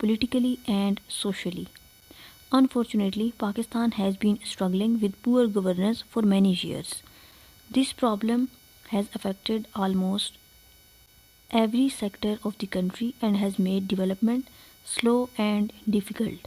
politically and socially. Unfortunately, Pakistan has been struggling with poor governance for many years. This problem has affected almost every sector of the country and has made development slow and difficult.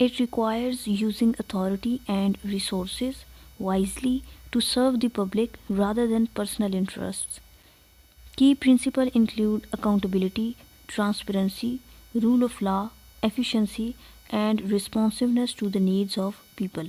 It requires using authority and resources wisely to serve the public rather than personal interests. Key principles include accountability, transparency, rule of law, efficiency and responsiveness to the needs of people.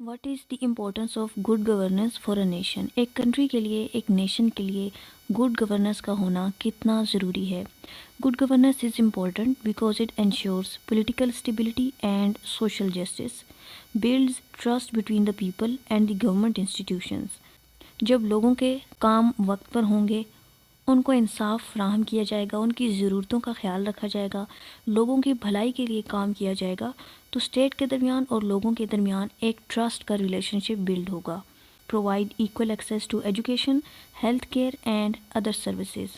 What is the importance of good governance for a nation? ایک country کے لیے، ایک nation کے لیے good governance کا ہونا کتنا ضروری ہے؟ Good governance is important because it insures political stability and social justice, builds trust between the people and the government institutions. جب لوگوں کے کام وقت پر ہوں گے، ان کو انصاف فراہم کیا جائے گا، ان کی ضرورتوں کا خیال رکھا جائے گا، لوگوں کی بھلائی کے لیے کام کیا جائے گا، تو اسٹیٹ کے درمیان اور لوگوں کے درمیان ایک ٹرسٹ کا ریلیشن شپ بلڈ ہوگا۔ Provide equal access to education, health care and other services,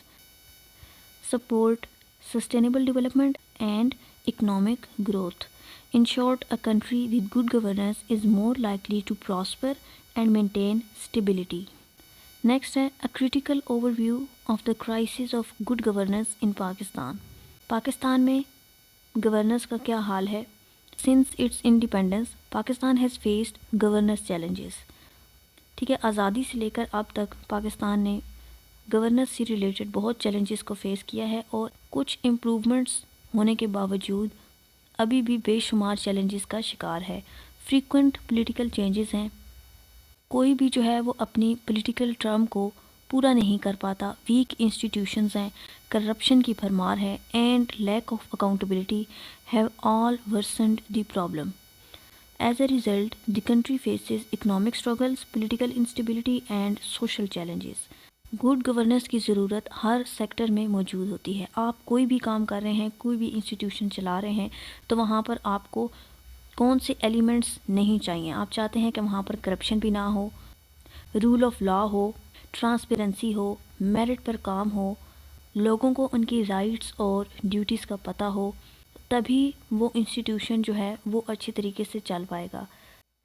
support sustainable development and economic growth. In short, a country with good governance is more likely to prosper and maintain stability. Next ہے a critical overview of the crisis of good governance in Pakistan. Pakistan میں governance کا کیا حال ہے؟ Since its independence, Pakistan has faced governance challenges. ٹھیک ہے، آزادی سے لے کر اب تک پاکستان نے گورننس سے ریلیٹڈ بہت چیلنجز کو فیس کیا ہے، اور کچھ امپرومنٹس ہونے کے باوجود ابھی بھی بے شمار چیلنجز کا شکار ہے۔ فریکوینٹ پولیٹیکل چینجز ہیں، کوئی بھی جو ہے وہ اپنی پولیٹیکل ٹرم کو پورا نہیں کر پاتا، ویک انسٹیٹیوشنز ہیں، کرپشن کی بھرمار ہے، and lack of accountability have all worsened the problem. As a result the country faces economic struggles, political instability and social challenges. Good governance کی ضرورت ہر سیکٹر میں موجود ہوتی ہے۔ آپ کوئی بھی کام کر رہے ہیں، کوئی بھی انسٹیٹیوشن چلا رہے ہیں، تو وہاں پر آپ کو کون سے ایلیمنٹس نہیں چاہیے؟ آپ چاہتے ہیں کہ وہاں پر کرپشن بھی نہ ہو، رول آف لا ہو، ٹرانسپیرنسی ہو، میرٹ پر کام ہو، لوگوں کو ان کی رائٹس اور ڈیوٹیز کا پتہ ہو، تبھی وہ انسٹیٹیوشن جو ہے وہ اچھی طریقے سے چل پائے گا۔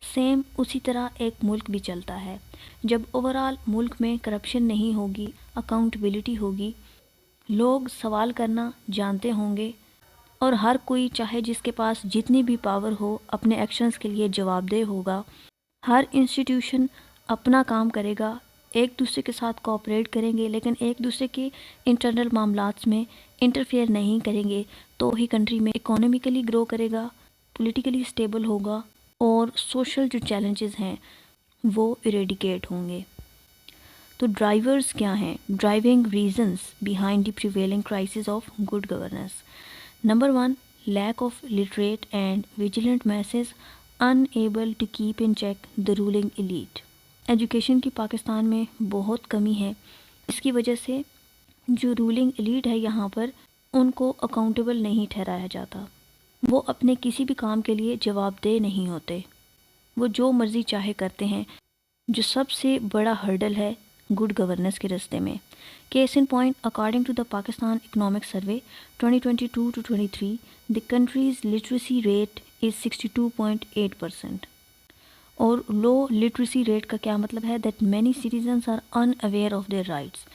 سیم اسی طرح ایک ملک بھی چلتا ہے۔ جب اوورال ملک میں کرپشن نہیں ہوگی، اکاؤنٹیبلٹی ہوگی، لوگ سوال کرنا جانتے ہوں گے، اور ہر کوئی چاہے جس کے پاس جتنی بھی پاور ہو اپنے ایکشنز کے لیے جواب دہ ہوگا، ہر انسٹیٹیوشن اپنا کام کرے گا، ایک دوسرے کے ساتھ کوآپریٹ کریں گے، لیکن ایک دوسرے کے انٹرنل معاملات میں انٹرفیئر نہیں کریں گے، تو ہی کنٹری میں اکانومیکلی گرو کرے گا، پولیٹیکلی اسٹیبل ہوگا، اور سوشل جو چیلنجز ہیں وہ ایریڈیکیٹ ہوں گے۔ تو ڈرائیورز کیا ہیں؟ Driving reasons behind the prevailing crisis of good governance. Number 1، lack of literate and vigilant masses unable to keep in check the ruling elite۔ Education کی پاکستان میں بہت کمی ہے، اس کی وجہ سے جو رولنگ ایلیٹ ہے یہاں پر ان کو اکاؤنٹیبل نہیں ٹھہرایا جاتا، وہ اپنے کسی بھی کام کے لیے جواب دہ نہیں ہوتے، وہ جو مرضی چاہے کرتے ہیں، جو سب سے بڑا ہرڈل ہے گڈ گورننس کے راستے میں۔ Case in point, according to the Pakistan economic survey 2022-23، the country's literacy rate is 62.8%۔ اور لو لٹریسی ریٹ کا کیا مطلب ہے؟ That many citizens are unaware of their rights,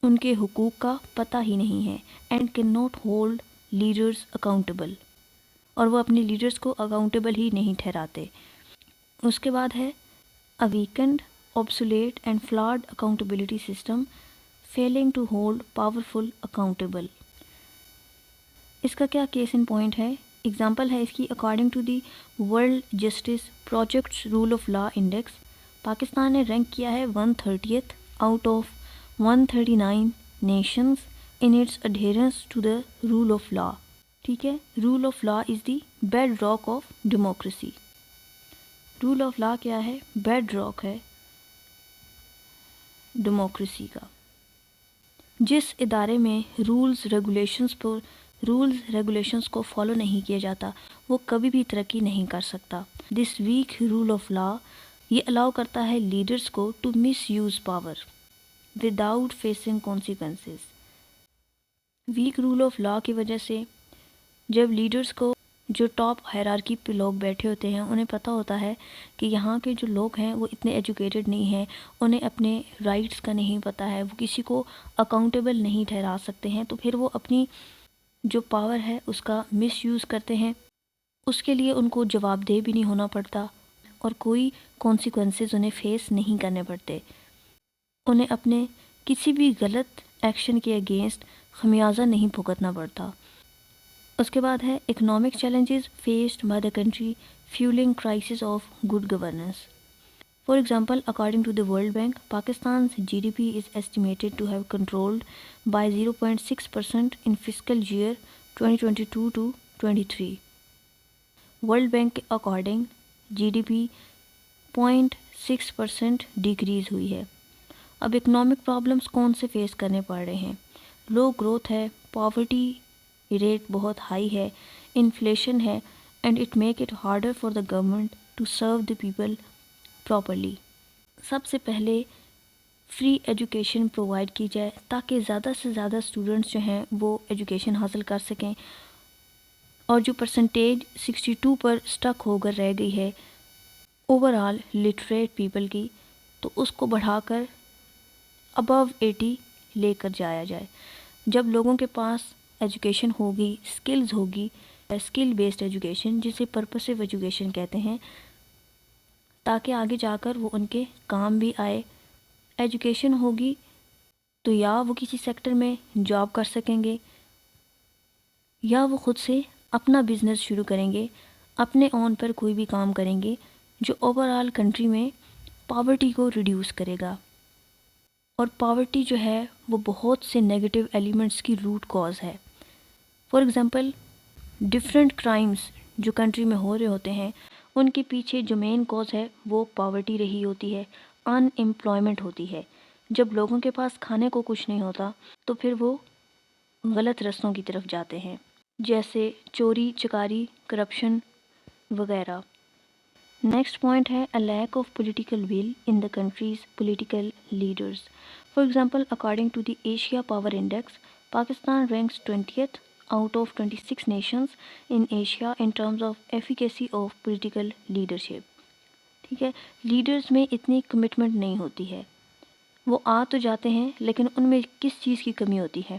ان کے حقوق کا پتہ ہی نہیں ہے، and can not hold leaders accountable, اور وہ اپنے لیڈرز کو اکاؤنٹیبل ہی نہیں ٹھہراتے۔ اس کے بعد ہے a weakened, obsolete and flawed accountability system failing to hold powerful accountable۔ اس کا کیا کیس ان پوائنٹ ہے؟ اگزامپل ہے اس کی، according to the world justice projects rule of law index, Pakistan نے رینک کیا ہے 130th out of 139 nations in its adherence to the rule of law. ٹھیک ہے، rule of law is the bedrock of democracy. Rule of law کیا ہے؟ Bed rock ہے democracy کا۔ جس ادارے میں رولز ریگولیشنز کو فالو نہیں کیا جاتا وہ کبھی بھی ترقی نہیں کر سکتا۔ This weak rule of law یہ الاؤ کرتا ہے لیڈرز کو to misuse power without facing consequences. Weak rule of law کی وجہ سے جب لیڈرز کو، جو ٹاپ ہائرارکی پہ لوگ بیٹھے ہوتے ہیں، انہیں پتہ ہوتا ہے کہ یہاں کے جو لوگ ہیں وہ اتنے ایجوکیٹڈ نہیں ہیں، انہیں اپنے رائٹس کا نہیں پتہ ہے، وہ کسی کو اکاؤنٹیبل نہیں ٹھہرا سکتے ہیں، تو پھر وہ اپنی جو پاور ہے اس کا مس یوز کرتے ہیں، اس کے لیے ان کو جواب دہ بھی نہیں ہونا پڑتا، اور کوئی کانسیکوینسز انہیں فیس نہیں کرنے پڑتے، انہیں اپنے کسی بھی غلط ایکشن کے اگینسٹ خمیازہ نہیں بھگتنا پڑتا۔ اس کے بعد ہے economic challenges faced by the country fueling crisis of good governance. For example, according to the World Bank, Pakistan's GDP is estimated to have controlled by 0.6% in fiscal year 2022 to 23. World Bank کے according GDP 0.6% decrease ہوئی ہے. اب economic problems کون سے face کرنے پڑ رہے ہیں؟ لو گروتھ ہے، پاورٹی ریٹ بہت ہائی ہے، انفلیشن ہے، and it make it harder for the government to serve the people properly. سب سے پہلے فری ایجوکیشن پرووائڈ کی جائے تاکہ زیادہ سے زیادہ اسٹوڈنٹس جو ہیں وہ ایجوکیشن حاصل کر سکیں، اور جو پرسنٹیج 62 پر سٹک ہو کر رہ گئی ہے اوور آل لٹریٹ پیپل کی، تو اس کو بڑھا کر ابو 80 لے کر جایا جائے. جب لوگوں کے پاس ایجوکیشن ہوگی، اسکلز ہوگی، اسکل بیسڈ ایجوکیشن جسے پرپسو ایجوکیشن کہتے ہیں، تاکہ آگے جا کر وہ ان کے کام بھی آئے. ایجوکیشن ہوگی تو یا وہ کسی سیکٹر میں جاب کر سکیں گے، یا وہ خود سے اپنا بزنس شروع کریں گے، اپنے اون پر کوئی بھی کام کریں گے جو اوور آل کنٹری میں پاورٹی کو ریڈیوس کرے گا. اور پاورٹی جو ہے وہ بہت سے نیگیٹو ایلیمنٹس کی روٹ کاز ہے. فار ایگزامپل ڈفرینٹ کرائمز جو کنٹری میں ہو رہے ہوتے ہیں، ان کے پیچھے جو مین کاز ہے وہ پاورٹی رہی ہوتی ہے، ان امپلائمنٹ ہوتی ہے. جب لوگوں کے پاس کھانے کو کچھ نہیں ہوتا تو پھر وہ غلط رستوں کی طرف جاتے ہیں، جیسے چوری چکاری، کرپشن وغیرہ. نیکسٹ پوائنٹ ہے a lack of political will in the country's political leaders. For example, according to the Asia Power Index, Pakistan ranks 20th out of 26 nations in Asia in terms of efficacy of political leadership. ٹھیک ہے، leaders میں اتنی commitment نہیں ہوتی ہے، وہ آ تو جاتے ہیں لیکن ان میں کس چیز کی کمی ہوتی ہے؟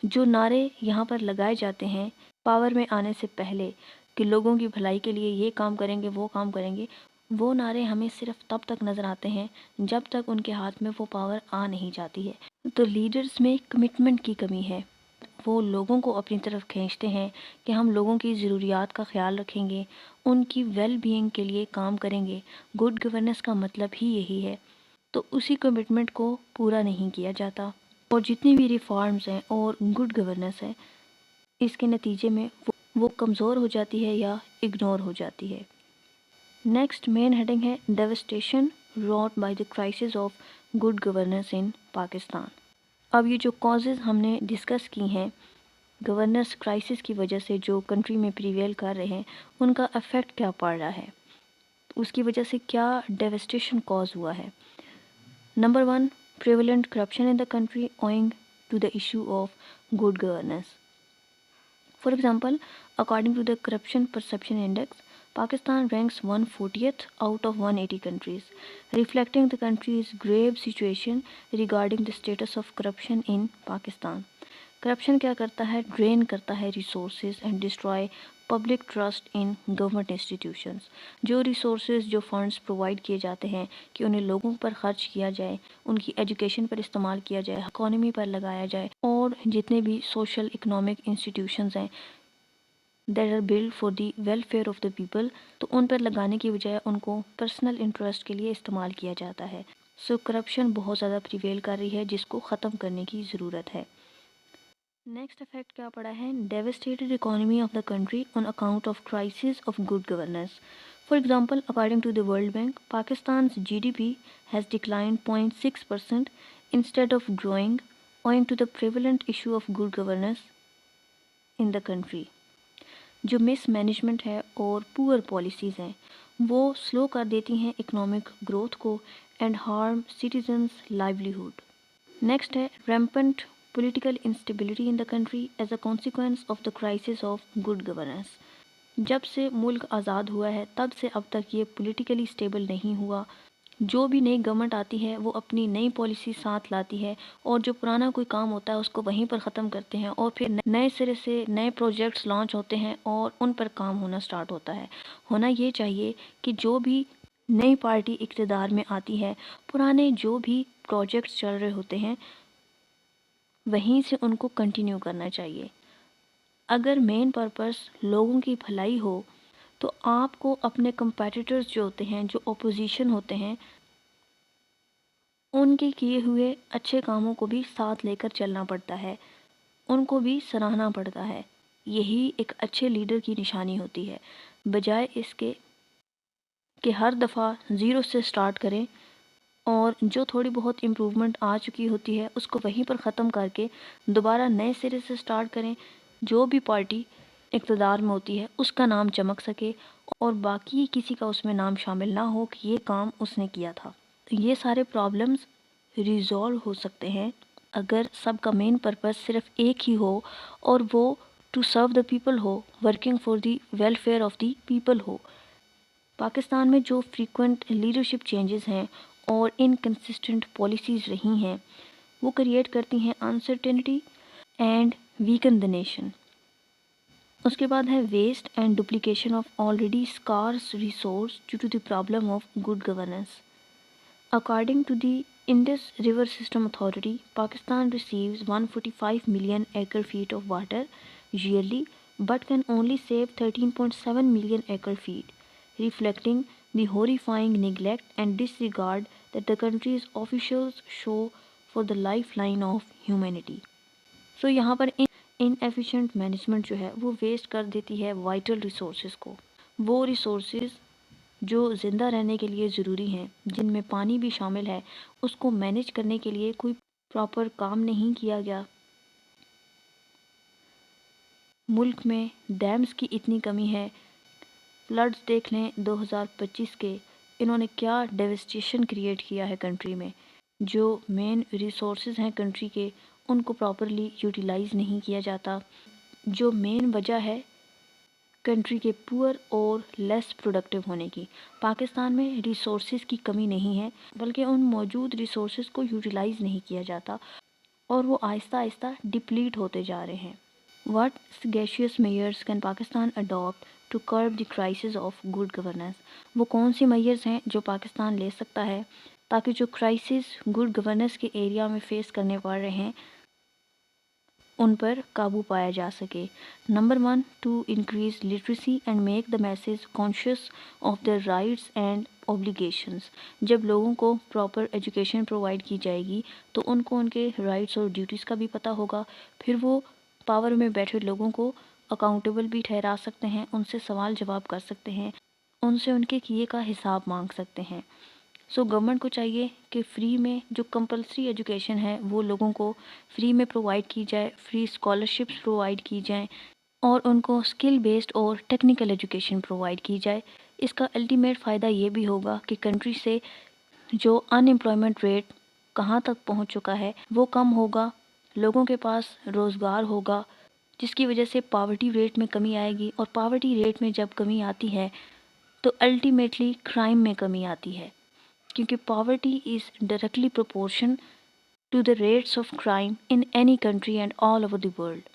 جو نعرے یہاں پر لگائے جاتے ہیں پاور میں آنے سے پہلے کہ لوگوں کی بھلائی کے لیے یہ کام کریں گے، وہ کام کریں گے، وہ نعرے ہمیں صرف تب تک نظر آتے ہیں جب تک ان کے ہاتھ میں وہ پاور آ نہیں جاتی ہے. تو لیڈرز میں کمٹمنٹ کی کمی ہے. وہ لوگوں کو اپنی طرف کھینچتے ہیں کہ ہم لوگوں کی ضروریات کا خیال رکھیں گے، ان کی ویل بینگ کے لیے کام کریں گے. گڈ گورننس کا مطلب ہی یہی ہے. تو اسی کمٹمنٹ کو پورا نہیں کیا جاتا، اور جتنی بھی ریفارمز ہیں اور گڈ گورننس ہے اس کے نتیجے میں وہ کمزور ہو جاتی ہے یا اگنور ہو جاتی ہے. نیکسٹ مین ہیڈنگ ہے devastation wrought by the crisis of good governance in Pakistan. اب یہ جو کازز ہم نے ڈسکس کی ہیں گورننس کرائسس کی وجہ سے جو کنٹری میں پریویل کر رہے ہیں، ان کا افیکٹ کیا پڑ رہا ہے، اس کی وجہ سے کیا ڈیوسٹیشن کاز ہوا ہے. Number 1، prevalent corruption in the country owing to the issue of good governance. For example, according to the Corruption Perception Index, Pakistan ranks 140th out of 180 countries, reflecting the country's grave situation regarding the status of corruption in Pakistan. Corruption کیا کرتا ہے؟ Drain کرتا ہے resources and destroy public trust in government institutions. جو resources, جو funds provide کیے جاتے ہیں کہ انہیں لوگوں پر خرچ کیا جائے، ان کی ایجوکیشن پر استعمال کیا جائے، اکانومی پر لگایا جائے، اور جتنے بھی سوشل اکنامک انسٹیٹیوشنز ہیں that are build for the welfare of the people, تو ان پر لگانے کی بجائے ان کو پرسنل انٹرسٹ کے لیے استعمال کیا جاتا ہے. سو کرپشن بہت زیادہ پریویل کر رہی ہے جس کو ختم کرنے کی ضرورت ہے. نیکسٹ افیکٹ کیا پڑا ہے؟ Devastated economy of the country on account of crisis of good governance. For example, according to the world bank, Pakistan's GDP has declined 0.6% instead of growing owing to the prevalent issue of good governance in the country. جو مس management ہے اور پور policies ہیں وہ سلو کر دیتی ہیں economic growth کو and harm citizens livelihood. Next ہے rampant political instability in the country as a consequence of the crisis of good governance. جب سے ملک آزاد ہوا ہے تب سے اب تک یہ پولیٹیکلی اسٹیبل نہیں ہوا. جو بھی نئی گورنمنٹ آتی ہے وہ اپنی نئی پالیسی ساتھ لاتی ہے، اور جو پرانا کوئی کام ہوتا ہے اس کو وہیں پر ختم کرتے ہیں، اور پھر نئے سرے سے نئے پروجیکٹس لانچ ہوتے ہیں اور ان پر کام ہونا سٹارٹ ہوتا ہے. ہونا یہ چاہیے کہ جو بھی نئی پارٹی اقتدار میں آتی ہے، پرانے جو بھی پروجیکٹس چل رہے ہوتے ہیں وہیں سے ان کو کنٹینیو کرنا چاہیے. اگر مین پرپس لوگوں کی بھلائی ہو تو آپ کو اپنے کمپیٹیٹرز جو ہوتے ہیں، جو اپوزیشن ہوتے ہیں، ان کے کیے ہوئے اچھے کاموں کو بھی ساتھ لے کر چلنا پڑتا ہے، ان کو بھی سراہنا پڑتا ہے۔ یہی ایک اچھے لیڈر کی نشانی ہوتی ہے، بجائے اس کے کہ ہر دفعہ زیرو سے سٹارٹ کریں اور جو تھوڑی بہت امپروومنٹ آ چکی ہوتی ہے اس کو وہیں پر ختم کر کے دوبارہ نئے سرے سے سٹارٹ کریں۔ جو بھی پارٹی اقتدار میں ہوتی ہے اس کا نام چمک سکے اور باقی کسی کا اس میں نام شامل نہ ہو کہ یہ کام اس نے کیا تھا۔ یہ سارے پرابلمز ریزالو ہو سکتے ہیں اگر سب کا مین پرپس صرف ایک ہی ہو اور وہ ٹو سرو دا پیپل ہو، working for the welfare of the people ہو۔ پاکستان میں جو فریکوینٹ لیڈرشپ چینجز ہیں اور انکنسسٹنٹ پالیسیز رہی ہیں وہ کریٹ کرتی ہیں uncertainty and weaken the nation. اس کے بعد ہے waste and duplication of already scarce resource due to the problem of good governance. According to the Indus River System Authority, Pakistan receives 145 million acre-feet of water yearly but can only save 13.7 million acre-feet, reflecting the horrifying neglect and disregard that the country's officials show for the lifeline of humanity. So یہاں پر inefficient management جو ہے وہ waste کر دیتی ہے vital resources کو، وہ resources جو زندہ رہنے کے لیے ضروری ہیں، جن میں پانی بھی شامل ہے، اس کو مینیج کرنے کے لیے کوئی پراپر کام نہیں کیا گیا۔ ملک میں ڈیمز کی اتنی کمی ہے، فلڈز دیکھ لیں 2025 کے، انہوں نے کیا ڈیوسٹیشن کریٹ کیا ہے کنٹری میں۔ جو مین ریسورسز ہیں کنٹری کے ان کو پراپرلی یوٹیلائز نہیں کیا جاتا، جو مین وجہ ہے کنٹری کے پور اور لیس پروڈکٹیو ہونے کی۔ پاکستان میں ریسورسز کی کمی نہیں ہے بلکہ ان موجود ریسورسز کو یوٹیلائز نہیں کیا جاتا اور وہ آہستہ آہستہ ڈپلیٹ ہوتے جا رہے ہیں۔ What sagacious measures can Pakistan adopt to curb the crisis of good governance؟ وہ کون سی میئرز ہیں جو پاکستان لے سکتا ہے تاکہ جو کرائسس گڈ گورننس کے ایریا میں فیس کرنے پڑ رہے ہیں ان پر قابو پایا جا سکے۔ Number 1، to increase literacy and make the masses conscious of their rights and obligations. جب لوگوں کو پراپر ایجوکیشن پرووائڈ کی جائے گی تو ان کو ان کے رائٹس اور ڈیوٹیز کا بھی پتہ ہوگا، پھر وہ پاور میں بیٹھے لوگوں کو اکاؤنٹیبل بھی ٹھہرا سکتے ہیں، ان سے سوال جواب کر سکتے ہیں، ان سے ان کے کیے کا حساب مانگ سکتے ہیں۔ سو گورنمنٹ کو چاہیے کہ فری میں جو کمپلسری ایجوکیشن ہے وہ لوگوں کو فری میں پرووائڈ کی جائے، فری اسکالرشپس پرووائڈ کی جائیں اور ان کو اسکل بیسڈ اور ٹیکنیکل ایجوکیشن پرووائڈ کی جائے۔ اس کا الٹیمیٹ فائدہ یہ بھی ہوگا کہ کنٹری سے جو ان امپلائمنٹ ریٹ کہاں تک پہنچ چکا ہے وہ کم ہوگا، لوگوں کے پاس روزگار ہوگا، جس کی وجہ سے پاورٹی ریٹ میں کمی آئے گی، اور پاورٹی ریٹ میں جب کمی آتی ہے تو الٹیمیٹلی کرائم میں کمی آتی ہے، کیونکہ poverty is directly proportion to the rates of crime in any country and all over the world.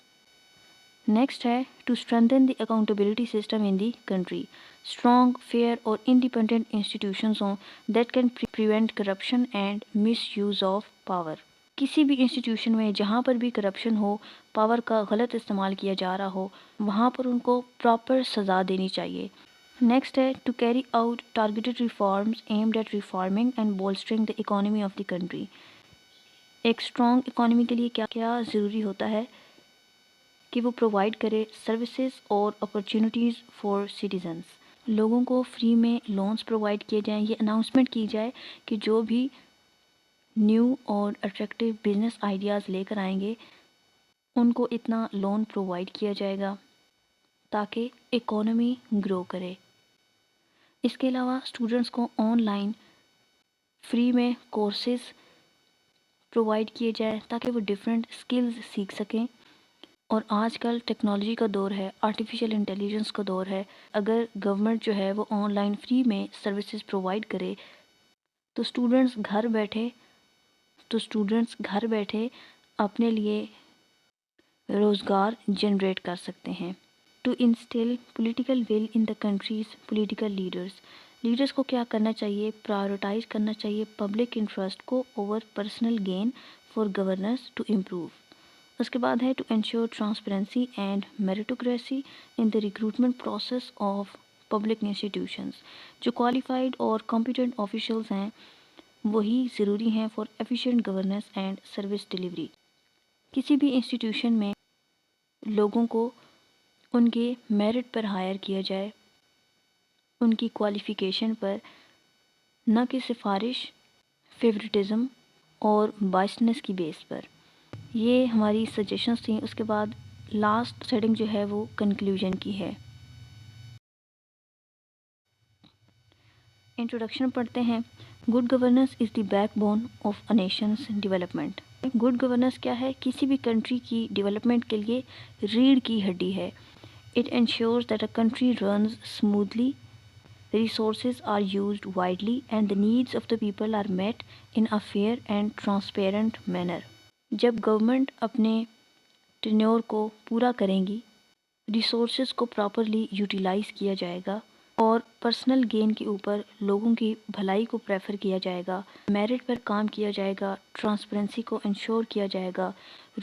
Next ہے to strengthen the accountability system in the country. Strong, fair اور انڈیپینڈنٹ انسٹیٹیوشنز ہوں that can prevent corruption and misuse of power. کسی بھی institution میں جہاں پر بھی corruption ہو، power کا غلط استعمال کیا جا رہا ہو، وہاں پر ان کو پراپر سزا دینی چاہیے۔ نیکسٹ ہے to carry out targeted reforms aimed at reforming and bolstering the economy of the country. ایک اسٹرانگ اکانومی کے لیے کیا کیا ضروری ہوتا ہے کہ وہ پرووائڈ کرے سروسز اور اپرچونیٹیز فار سٹیزنس۔ لوگوں کو فری میں لونز پرووائڈ کیے جائیں، یہ اناؤنسمنٹ کی جائے کہ جو بھی نیو اور اٹریکٹیو بزنس آئیڈیاز لے کر آئیں گے ان کو اتنا لون پرووائڈ کیا جائے گا تاکہ اکانومی گرو کرے۔ اس کے علاوہ اسٹوڈنٹس کو آن لائن فری میں کورسز پرووائڈ کیے جائیں تاکہ وہ ڈفرینٹ اسکلز سیکھ سکیں۔ اور آج کل ٹیکنالوجی کا دور ہے، آرٹیفیشیل انٹیلیجنس کا دور ہے، اگر گورنمنٹ جو ہے وہ آن لائن فری میں سروسز پرووائڈ کرے تو اسٹوڈنٹس گھر بیٹھے اپنے لیے روزگار جنریٹ کر سکتے ہیں۔ To instil political will in the countries political leaders کو کیا کرنا چاہیے؟ پرائیورٹائز کرنا چاہیے پبلک انٹرسٹ کو over personal gain for governance to improve. اس کے بعد ہے to ensure transparency and meritocracy in the recruitment process of public institutions. جو کوالیفائڈ اور کمپیٹنٹ آفیشلز ہیں وہی ضروری ہیں for efficient governance and service delivery. کسی بھی انسٹیٹیوشن میں لوگوں کو ان کے میرٹ پر ہائر کیا جائے، ان کی کوالیفیکیشن پر، نہ کہ سفارش، فیورٹزم اور بائسنس کی بیس پر. یہ ہماری سجیشنز تھیں. اس کے بعد لاسٹ سیٹنگ جو ہے وہ کنکلوژن کی ہے. انٹروڈکشن پڑھتے ہیں. Good governance is the back bone of a nations development. Good governance کیا ہے؟ کسی بھی کنٹری کی ڈیولپمنٹ کے لیے ریڑھ کی ہڈی ہے. It ensures that a country runs smoothly, resources are used widely and the needs of the people are met in a fair and transparent manner. جب گورنمنٹ اپنے ٹینیور کو پورا کریں گی، ریسورسز کو پراپرلی یوٹیلائز کیا جائے گا اور پرسنل گین کے اوپر لوگوں کی بھلائی کو پریفر کیا جائے گا، میرٹ پر کام کیا جائے گا، ٹرانسپیرنسی کو انشور کیا جائے گا،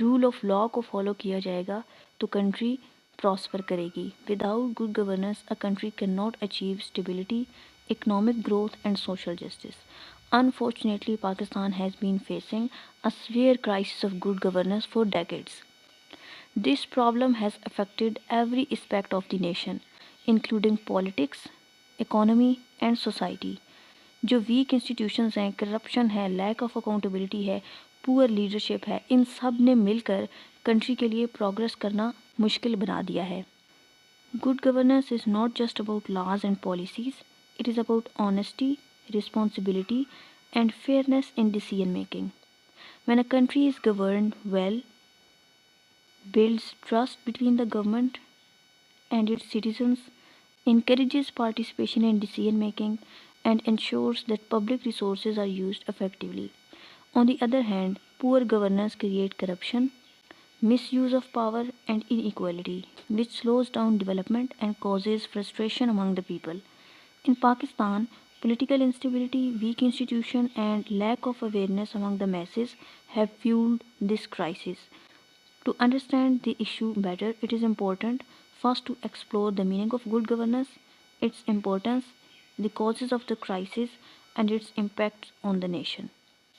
رول آف لا کو فالو کیا جائے گا، تو کنٹری پراسپر کرے گی. Without good governance a country can not achieve stability, economic growth and social justice. Unfortunately, Pakistan has been facing a severe crisis of good governance for decades. This problem has affected every aspect of the nation, including politics, economy and society. جو week institutions ہیں، corruption ہے، leak of accountability ہے، پور leadership ہے، ان سب نے مل کر country کے لیے پروگرس کرنا مشکل بنا دیا ہے. Good governance is not just about laws and policies, it is about honesty, responsibility and fairness in decision making. When a country is governed well, builds trust between the government and its citizens, encourages participation in decision making, and ensures that public resources are used effectively. On the other hand, poor governance creates corruption, misuse of power and inequality, which slows down development and causes frustration among the people. In Pakistan, political instability, weak institutions, and lack of awareness among the masses have fueled this crisis. To understand the issue better, it is important first to explore the meaning of good governance, its importance, the causes of the crisis, and its impacts on the nation.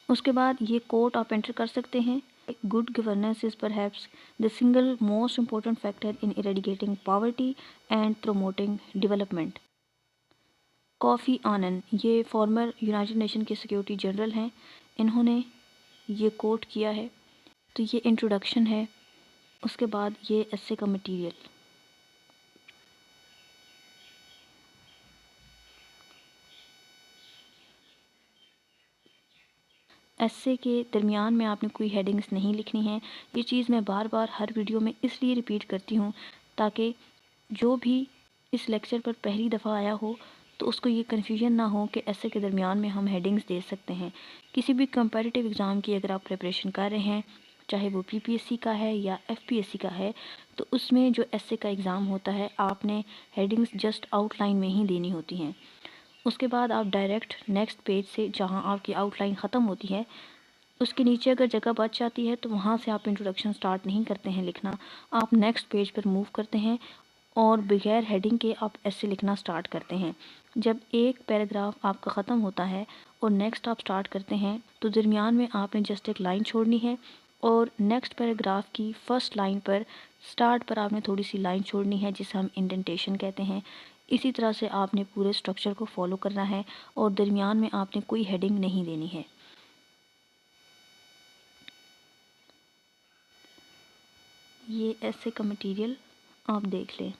اس کے بعد یہ کوٹ آپ inter کر سکتے ہیں. Good governance is perhaps the single most important factor in eradicating poverty and promoting development. کوفی آنن، یہ farmer United nation کے سیکیورٹی جنرل ہیں، انہوں نے یہ کوٹ کیا ہے. تو یہ انٹروڈکشن ہے. اس کے بعد یہ ایسے کا مٹیریل. ایسے کے درمیان میں آپ نے کوئی ہیڈنگز نہیں لکھنی ہیں. یہ چیز میں بار بار ہر ویڈیو میں اس لیے ریپیٹ کرتی ہوں تاکہ جو بھی اس لیکچر پر پہلی دفعہ آیا ہو تو اس کو یہ کنفیوژن نہ ہو کہ ایسے کے درمیان میں ہم ہیڈنگز دے سکتے ہیں. کسی بھی کمپیٹیٹیو ایگزام کی اگر آپ پریپریشن کر رہے ہیں، چاہے وہ پی پی ایس سی کا ہے یا ایف پی ایس سی کا ہے، تو اس میں جو ایسے کا ایگزام ہوتا ہے آپ نے ہیڈنگز جسٹ آؤٹ لائن میں ہی دینی ہوتی ہیں. اس کے بعد آپ ڈائریکٹ نیکسٹ پیج سے جہاں آپ کی آؤٹ لائن ختم ہوتی ہے اس کے نیچے اگر جگہ بچ جاتی ہے تو وہاں سے آپ انٹروڈکشن سٹارٹ نہیں کرتے ہیں لکھنا، آپ نیکسٹ پیج پر موو کرتے ہیں اور بغیر ہیڈنگ کے آپ ایسے لکھنا سٹارٹ کرتے ہیں. جب ایک پیراگراف آپ کا ختم ہوتا ہے اور نیکسٹ آپ سٹارٹ کرتے ہیں تو درمیان میں آپ نے جسٹ ایک لائن چھوڑنی ہے اور نیکسٹ پیراگراف کی فرسٹ لائن پر سٹارٹ پر آپ نے تھوڑی سی لائن چھوڑنی ہے جسے ہم انڈنٹیشن کہتے ہیں. اسی طرح سے آپ نے پورے سٹرکچر کو فالو کرنا ہے اور درمیان میں آپ نے کوئی ہیڈنگ نہیں دینی ہے. یہ ایسے کا مٹیریل آپ دیکھ لیں.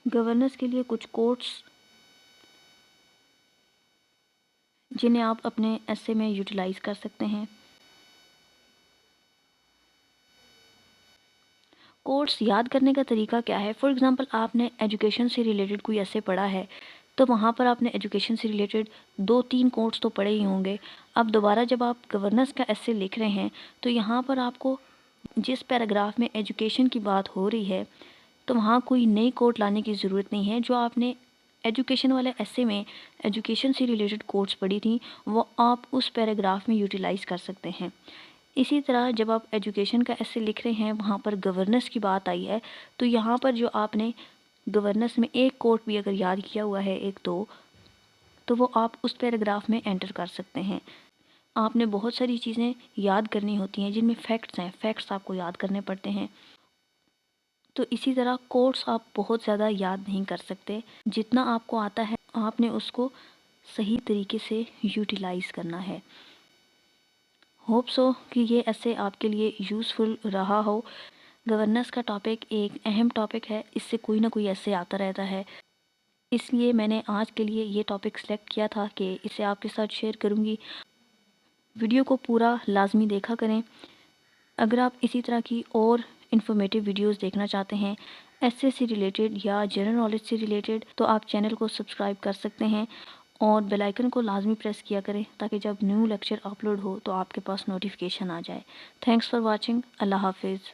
گورننس کے لیے کچھ کوٹس جنہیں آپ اپنے ایسے میں یوٹیلائز کر سکتے ہیں. کوٹس یاد کرنے کا طریقہ کیا ہے؟ فار ایگزامپل آپ نے ایجوکیشن سے ریلیٹڈ کوئی ایسے پڑھا ہے تو وہاں پر آپ نے ایجوکیشن سے ریلیٹڈ 2-3 کوٹس تو پڑھے ہی ہوں گے. اب دوبارہ جب آپ گورننس کا ایسے لکھ رہے ہیں تو یہاں پر آپ کو جس پیراگراف میں ایجوکیشن کی بات ہو رہی ہے تو وہاں کوئی نئی کوٹ لانے کی ضرورت نہیں ہے. جو آپ نے ایجوکیشن والے ایسے میں ایجوکیشن سے ریلیٹڈ کوٹس پڑھی تھیں وہ آپ اس پیراگراف میں یوٹیلائز کر سکتے ہیں. اسی طرح جب آپ ایجوکیشن کا ایسے لکھ رہے ہیں وہاں پر گورننس کی بات آئی ہے تو یہاں پر جو آپ نے گورننس میں ایک کوٹ بھی اگر یاد کیا ہوا ہے ایک دو تو وہ آپ اس پیراگراف میں انٹر کر سکتے ہیں. آپ نے بہت ساری چیزیں یاد کرنی ہوتی ہیں جن میں فیکٹس ہیں، فیکٹس آپ کو یاد کرنے پڑتے ہیں. تو اسی طرح کوٹس آپ بہت زیادہ یاد نہیں کر سکتے. جتنا آپ کو آتا ہے آپ نے اس کو صحیح طریقے سے یوٹیلائز کرنا ہے. ہوپ سو کہ یہ ایسے آپ کے لیے یوزفل رہا ہو. گورننس کا ٹاپک ایک اہم ٹاپک ہے، اس سے کوئی نہ کوئی ایسے آتا رہتا ہے. اس لیے میں نے آج کے لیے یہ ٹاپک سلیکٹ کیا تھا کہ اسے آپ کے ساتھ شیئر کروں گی. ویڈیو کو پورا لازمی دیکھا کریں. اگر آپ اسی طرح کی اور انفارمیٹیو ویڈیوز دیکھنا چاہتے ہیں ایسے سے ریلیٹڈ یا جنرل نالج سے ریلیٹڈ تو آپ چینل کو سبسکرائب کر سکتے ہیں اور بیل آئیکن کو لازمی پریس کیا کریں تاکہ جب نیو لیکچر اپلوڈ ہو تو آپ کے پاس نوٹیفیکیشن آ جائے. Thanks for watching. اللہ حافظ.